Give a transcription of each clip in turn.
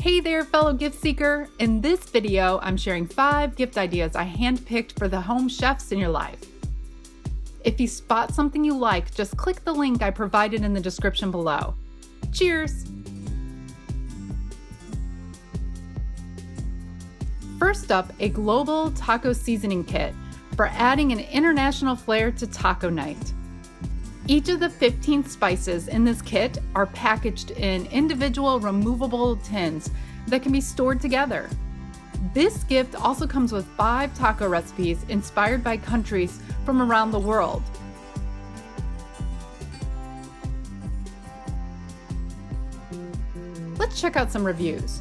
Hey there, fellow gift seeker. In this video, I'm sharing 5 gift ideas I handpicked for the home chefs in your life. If you spot something you like, just click the link I provided in the description below. Cheers! First up, a global taco seasoning kit for adding an international flair to taco night. Each of the 15 spices in this kit are packaged in individual removable tins that can be stored together. This gift also comes with 5 taco recipes inspired by countries from around the world. Let's check out some reviews.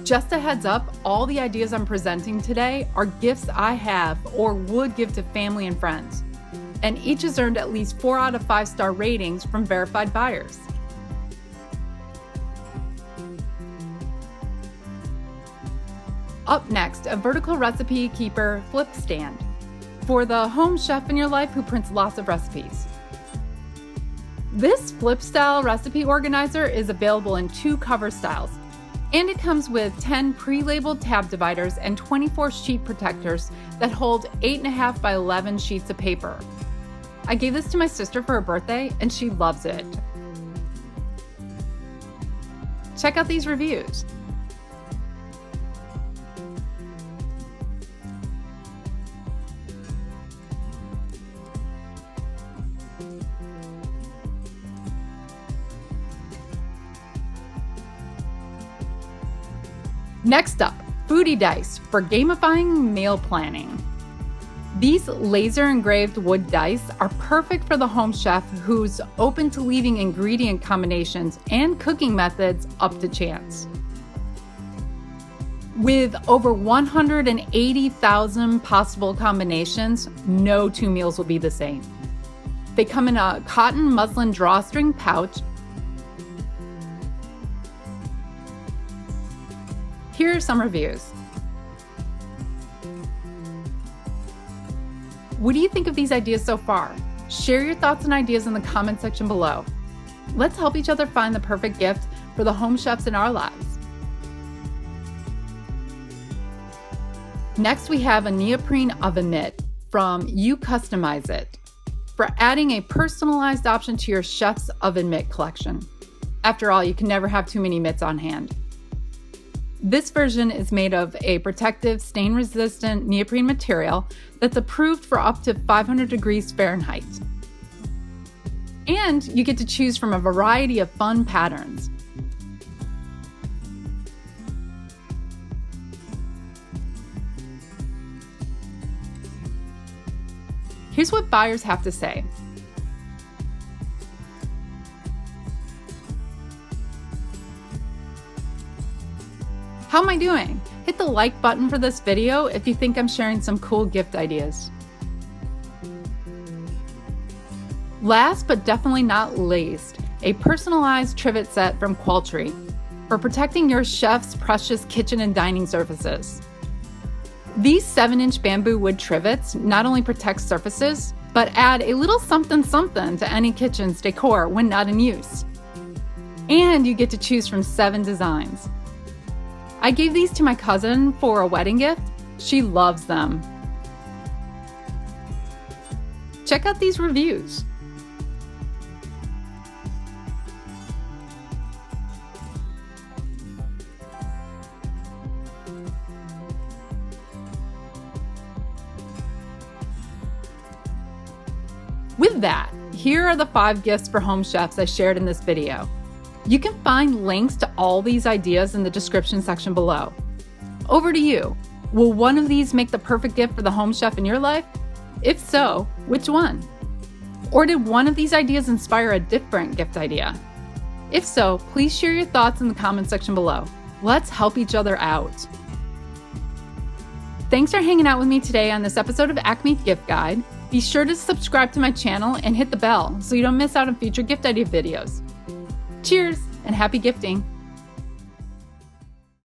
Just a heads up, all the ideas I'm presenting today are gifts I have or would give to family and friends, and each has earned at least 4 out of 5-star ratings from verified buyers. Up next, a vertical recipe keeper flip stand for the home chef in your life who prints lots of recipes. This flip style recipe organizer is available in 2 cover styles, and it comes with 10 pre-labeled tab dividers and 24 sheet protectors that hold 8.5 by 11 sheets of paper. I gave this to my sister for her birthday and she loves it. Check out these reviews. Next up, Foodie Dice for gamifying meal planning. These laser engraved wood dice are perfect for the home chef who's open to leaving ingredient combinations and cooking methods up to chance. With over 180,000 possible combinations, no 2 meals will be the same. They come in a cotton muslin drawstring pouch. Here are some reviews. What do you think of these ideas so far? Share your thoughts and ideas in the comment section below. Let's help each other find the perfect gift for the home chefs in our lives. Next, we have a Neoprene oven mitt from You Customize It for adding a personalized option to your chef's oven mitt collection. After all, you can never have too many mitts on hand. This version is made of a protective, stain-resistant neoprene material that's approved for up to 500 degrees Fahrenheit. And you get to choose from a variety of fun patterns. Here's what buyers have to say. How am I doing? Hit the like button for this video if you think I'm sharing some cool gift ideas. Last but definitely not least, a personalized trivet set from Qualtry for protecting your chef's precious kitchen and dining surfaces. These 7-inch bamboo wood trivets not only protect surfaces, but add a little something to any kitchen's decor when not in use. And you get to choose from 7 designs. I gave these to my cousin for a wedding gift. She loves them. Check out these reviews. With that, here are the 5 gifts for home chefs I shared in this video. You can find links to all these ideas in the description section below. Over to you. Will one of these make the perfect gift for the home chef in your life? If so, which one? Or did one of these ideas inspire a different gift idea? If so, please share your thoughts in the comment section below. Let's help each other out. Thanks for hanging out with me today on this episode of Acme Gift Guide. Be sure to subscribe to my channel and hit the bell so you don't miss out on future gift idea videos. Cheers and happy gifting!